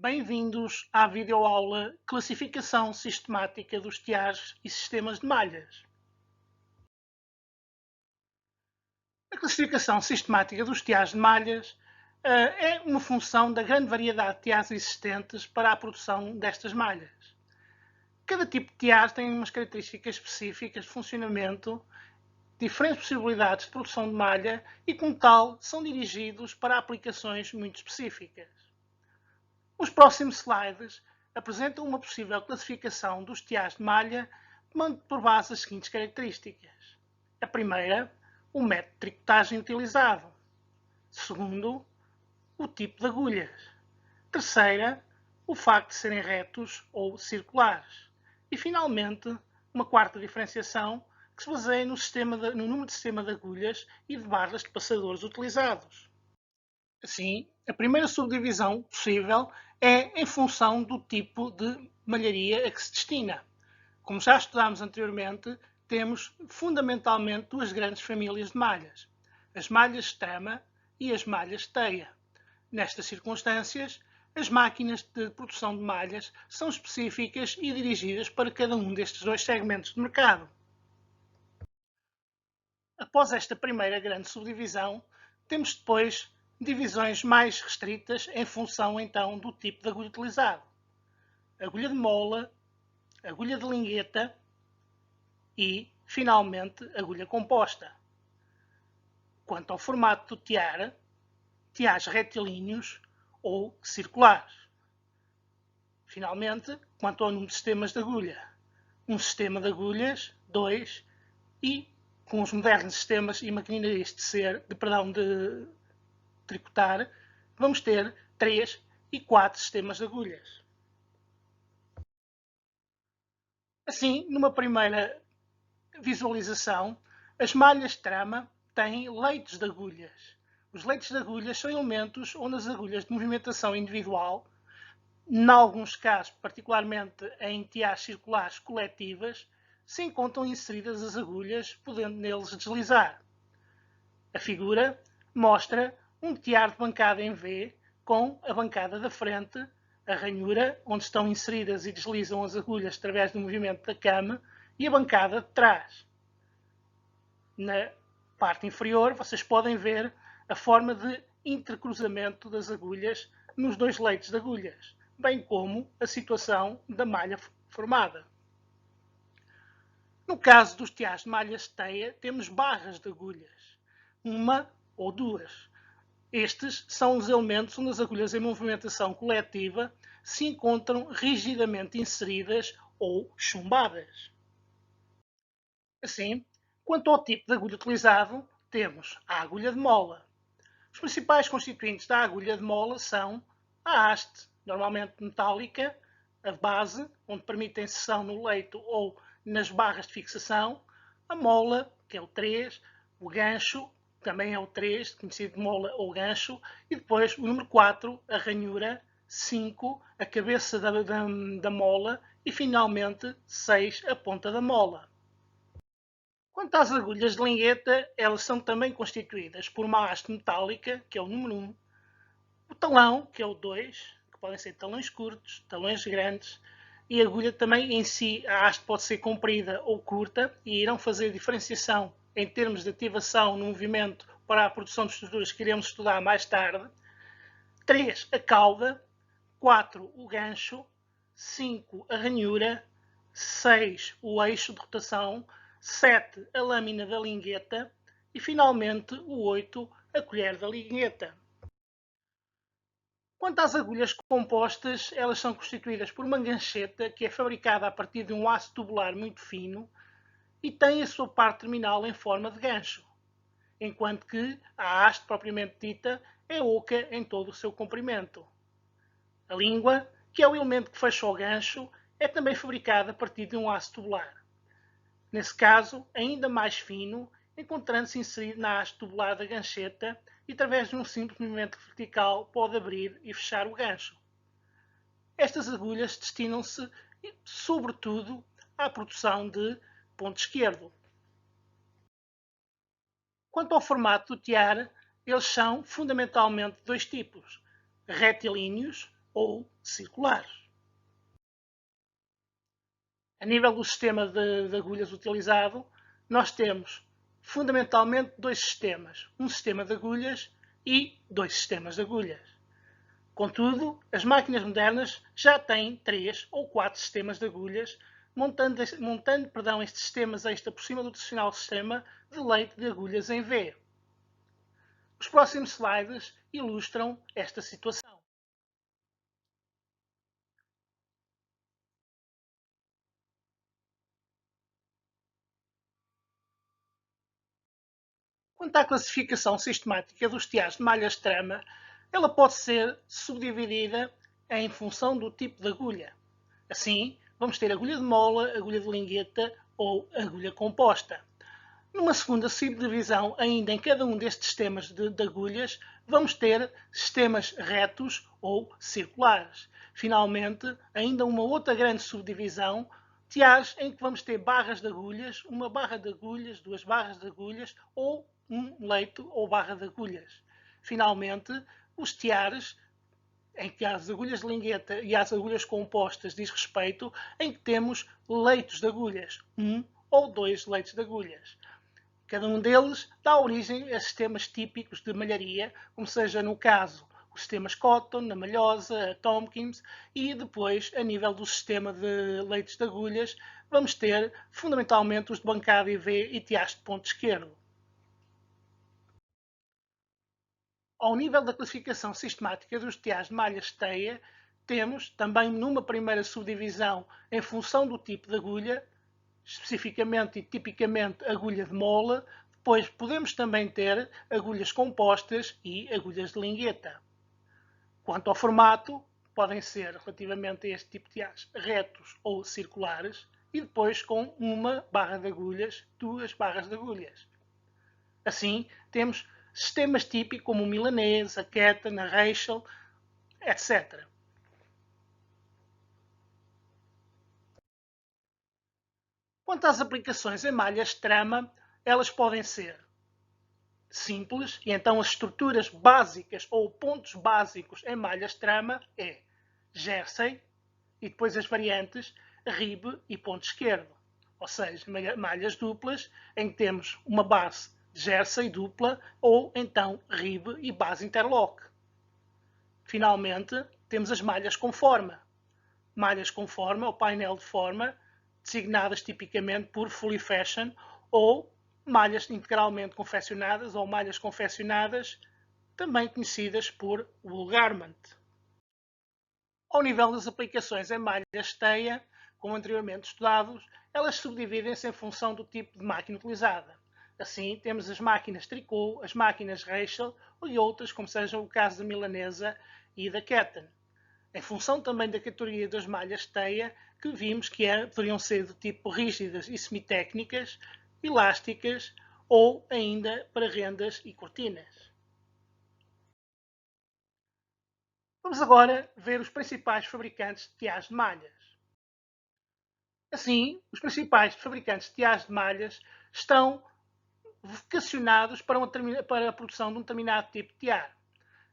Bem-vindos à videoaula Classificação Sistemática dos Tiares e Sistemas de Malhas. A classificação sistemática dos tiares de malhas é uma função da grande variedade de tiares existentes para a produção destas malhas. Cada tipo de tiar tem umas características específicas de funcionamento, diferentes possibilidades de produção de malha e, como tal, são dirigidos para aplicações muito específicas. Os próximos slides apresentam uma possível classificação dos tiares de malha tomando por base as seguintes características. A primeira, o método de tricotagem utilizado. Segundo, o tipo de agulhas. Terceira, o facto de serem retos ou circulares. E, finalmente, uma quarta diferenciação que se baseia no número de sistema de agulhas e de barras de passadores utilizados. Assim, a primeira subdivisão possível é em função do tipo de malharia a que se destina. Como já estudámos anteriormente, temos fundamentalmente duas grandes famílias de malhas, as malhas de trama e as malhas de teia. Nestas circunstâncias, as máquinas de produção de malhas são específicas e dirigidas para cada um destes dois segmentos de mercado. Após esta primeira grande subdivisão, temos depois divisões mais restritas em função então do tipo de agulha utilizado. Agulha de mola, agulha de lingueta e, finalmente, agulha composta. Quanto ao formato do tiar, tiares retilíneos ou circulares. Finalmente, quanto ao número de sistemas de agulha, um sistema de agulhas, 2, e com os modernos sistemas e maquinarias de tricotar, vamos ter 3 e 4 sistemas de agulhas. Assim, numa primeira visualização, as malhas de trama têm leitos de agulhas. Os leitos de agulhas são elementos onde as agulhas de movimentação individual, em alguns casos, particularmente em tiares circulares coletivas, se encontram inseridas as agulhas, podendo neles deslizar. A figura mostra um tiar de bancada em V, com a bancada da frente, a ranhura, onde estão inseridas e deslizam as agulhas através do movimento da cama, e a bancada de trás. Na parte inferior, vocês podem ver a forma de intercruzamento das agulhas nos dois leitos de agulhas, bem como a situação da malha formada. No caso dos tiares de malhas de teia, temos barras de agulhas, uma ou duas. Estes são os elementos onde as agulhas em movimentação coletiva se encontram rigidamente inseridas ou chumbadas. Assim, quanto ao tipo de agulha utilizado, temos a agulha de mola. Os principais constituintes da agulha de mola são a haste, normalmente metálica, a base, onde permite a inserção no leito ou nas barras de fixação, a mola, que é o 3, o gancho, também é o 3, conhecido de mola ou gancho, e depois o número 4, a ranhura, 5, a cabeça da mola e finalmente 6, a ponta da mola. Quanto às agulhas de lingueta, elas são também constituídas por uma haste metálica, que é o número 1, o talão, que é o 2, que podem ser talões curtos, talões grandes, e a agulha também em si, a haste pode ser comprida ou curta, e irão fazer diferenciação em termos de ativação no movimento para a produção de estruturas que iremos estudar mais tarde. 3, a cauda, 4, o gancho, 5, a ranhura, 6, o eixo de rotação, 7, a lâmina da lingueta e, finalmente, o 8, a colher da lingueta. Quanto às agulhas compostas, elas são constituídas por uma gancheta que é fabricada a partir de um aço tubular muito fino e tem a sua parte terminal em forma de gancho, enquanto que a haste propriamente dita é oca em todo o seu comprimento. A língua, que é o elemento que fecha o gancho, é também fabricada a partir de um aço tubular. Nesse caso, ainda mais fino, encontrando-se inserido na haste tubular da gancheta e através de um simples movimento vertical pode abrir e fechar o gancho. Estas agulhas destinam-se sobretudo à produção de ponto esquerdo. Quanto ao formato do tiar, eles são fundamentalmente dois tipos: retilíneos, ou circulares. A nível do sistema de agulhas utilizado, nós temos fundamentalmente dois sistemas. Um sistema de agulhas e dois sistemas de agulhas. Contudo, as máquinas modernas já têm 3 ou 4 sistemas de agulhas, montando estes sistemas extra por cima do tradicional sistema de leite de agulhas em V. Os próximos slides ilustram esta situação. Quanto à classificação sistemática dos tiares de malhas de trama, ela pode ser subdividida em função do tipo de agulha. Assim, vamos ter agulha de mola, agulha de lingueta ou agulha composta. Numa segunda subdivisão, ainda em cada um destes sistemas de agulhas, vamos ter sistemas retos ou circulares. Finalmente, ainda uma outra grande subdivisão, tiares em que vamos ter barras de agulhas, uma barra de agulhas, duas barras de agulhas ou um leito ou barra de agulhas. Finalmente, os tiares em que as agulhas de lingueta e as agulhas compostas diz respeito, em que temos leitos de agulhas, um ou dois leitos de agulhas. Cada um deles dá origem a sistemas típicos de malharia, como seja no caso os sistemas Cotton, a Malhosa, a Tompkins, e depois, a nível do sistema de leitos de agulhas, vamos ter fundamentalmente os de bancada IV e tiares de ponto esquerdo. Ao nível da classificação sistemática dos tiares de malhas de teia, temos também numa primeira subdivisão em função do tipo de agulha, especificamente e tipicamente agulha de mola. Depois podemos também ter agulhas compostas e agulhas de lingueta. Quanto ao formato, podem ser, relativamente a este tipo de tiares, retos ou circulares, e depois com uma barra de agulhas, duas barras de agulhas. Assim, temos sistemas típicos como o milanês, a Ketten, a Rachel, etc. Quanto às aplicações em malhas de trama, elas podem ser simples, e então as estruturas básicas ou pontos básicos em malhas de trama é jersey e depois as variantes rib e ponto esquerdo. Ou seja, malhas duplas em que temos uma base jersey dupla ou então rib e base interlock. Finalmente, temos as malhas com forma. Malhas com forma ou painel de forma, designadas tipicamente por fully fashion, ou malhas integralmente confeccionadas ou malhas confeccionadas, também conhecidas por wool garment. Ao nível das aplicações em malhas de teia, como anteriormente estudados, elas subdividem-se em função do tipo de máquina utilizada. Assim, temos as máquinas tricô, as máquinas Rachel e outras, como seja o caso da milanesa e da Ketten. Em função também da categoria das malhas de teia, que vimos que poderiam ser do tipo rígidas e semitécnicas, elásticas ou ainda para rendas e cortinas. Vamos agora ver os principais fabricantes de tiares de malhas. Assim, os principais fabricantes de tiares de malhas estão vocacionados para a produção de um determinado tipo de tiar.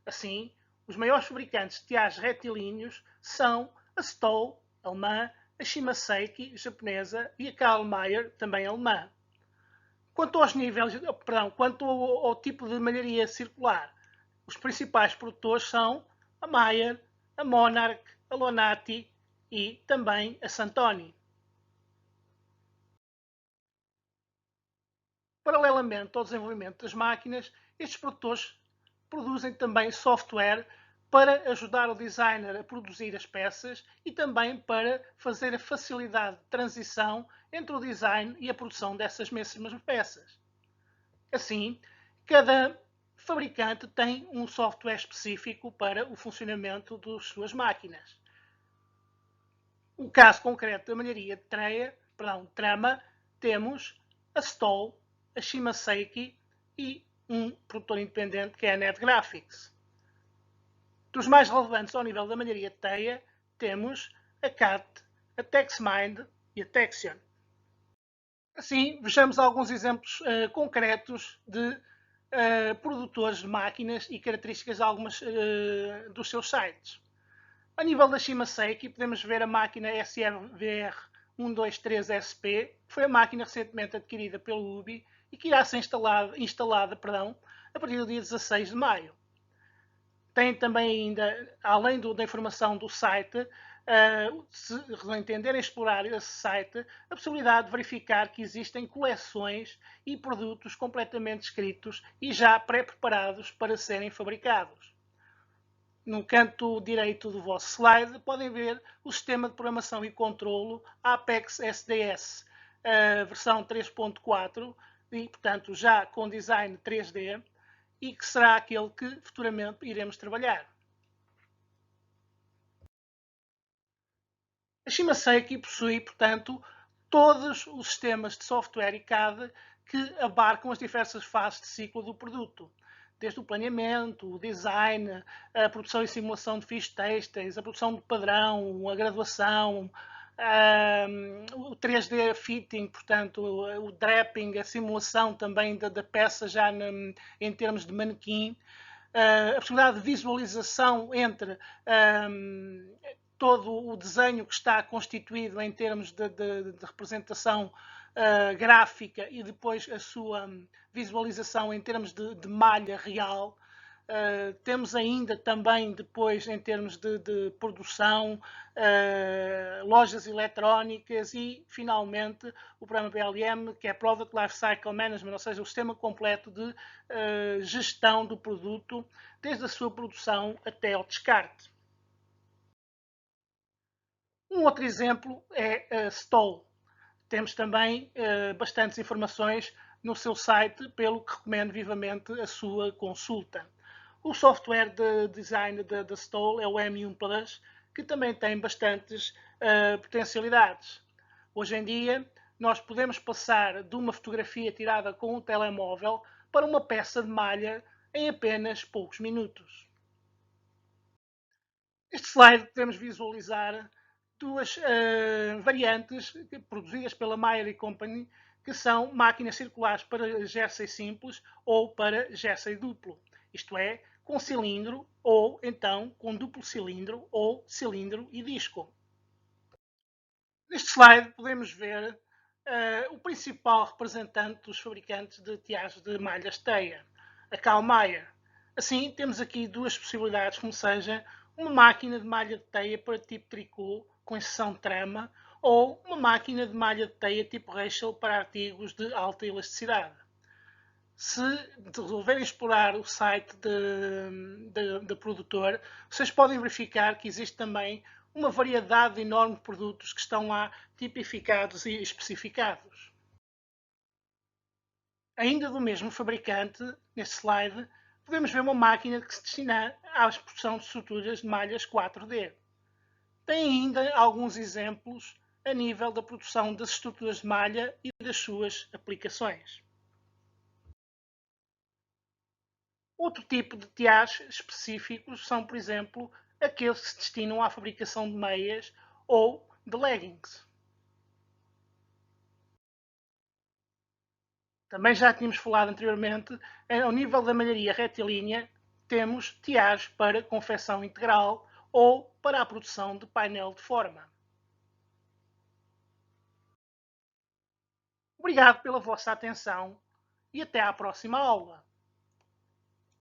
Assim, os maiores fabricantes de tiares retilíneos são a Stoll, alemã, a Shimaseki, japonesa, e a Karl Mayer, também alemã. Quanto ao tipo de malharia circular, os principais produtores são a Mayer, a Monarch, a Lonati e também a Santoni. Paralelamente ao desenvolvimento das máquinas, estes produtores produzem também software para ajudar o designer a produzir as peças e também para fazer a facilidade de transição entre o design e a produção dessas mesmas peças. Assim, cada fabricante tem um software específico para o funcionamento das suas máquinas. No caso concreto da malharia de trama, temos a Stoll, a Shimaseki e um produtor independente que é a NetGraphics. Dos mais relevantes ao nível da malharia de teia, temos a CAT, a Texmind e a Texion. Assim, vejamos alguns exemplos concretos de produtores de máquinas e características de algumas dos seus sites. A nível da Shimaseki, podemos ver a máquina SRVR 123SP, que foi a máquina recentemente adquirida pelo UBI e que irá ser instalada a partir do dia 16 de maio. Tem também ainda, além da informação do site, se entenderem explorar esse site, a possibilidade de verificar que existem coleções e produtos completamente escritos e já pré-preparados para serem fabricados. No canto direito do vosso slide, podem ver o sistema de programação e controlo Apex SDS, versão 3.4, e, portanto, já com design 3D, e que será aquele que futuramente iremos trabalhar. A Shimaseki possui, portanto, todos os sistemas de software e CAD que abarcam as diversas fases de ciclo do produto, desde o planeamento, o design, a produção e simulação de fios têxteis, a produção de padrão, a graduação, o 3D fitting, portanto, o draping, a simulação também da peça já em termos de manequim, a possibilidade de visualização entre todo o desenho que está constituído em termos de representação gráfica e depois a sua visualização em termos de malha real. Temos ainda também depois em termos de produção, lojas eletrónicas e finalmente o programa PLM, que é Product Lifecycle Management, ou seja, o sistema completo de gestão do produto desde a sua produção até ao descarte. Um outro exemplo é a Stoll. Temos também bastantes informações no seu site, pelo que recomendo vivamente a sua consulta. O software de design da Stoll é o M1 Plus, que também tem bastantes potencialidades. Hoje em dia, nós podemos passar de uma fotografia tirada com um telemóvel para uma peça de malha em apenas poucos minutos. Neste slide podemos visualizar duas variantes produzidas pela Meyer Company, que são máquinas circulares para jersey simples ou para jersey duplo, isto é, com cilindro ou então com duplo cilindro ou cilindro e disco. Neste slide podemos ver o principal representante dos fabricantes de teares de malhas teia, a Karl Mayer. Assim, temos aqui duas possibilidades, como seja uma máquina de malha de teia para tipo tricô, com exceção de trama, ou uma máquina de malha de teia tipo Rachel para artigos de alta elasticidade. Se resolverem explorar o site da produtor, vocês podem verificar que existe também uma variedade enorme de produtos que estão lá tipificados e especificados. Ainda do mesmo fabricante, neste slide, podemos ver uma máquina que se destina à produção de estruturas de malhas 4D. Tem ainda alguns exemplos a nível da produção das estruturas de malha e das suas aplicações. Outro tipo de teares específicos são, por exemplo, aqueles que se destinam à fabricação de meias ou de leggings. Também já tínhamos falado anteriormente, ao nível da malharia retilínea, temos teares para confecção integral ou para a produção de painel de forma. Obrigado pela vossa atenção e até à próxima aula.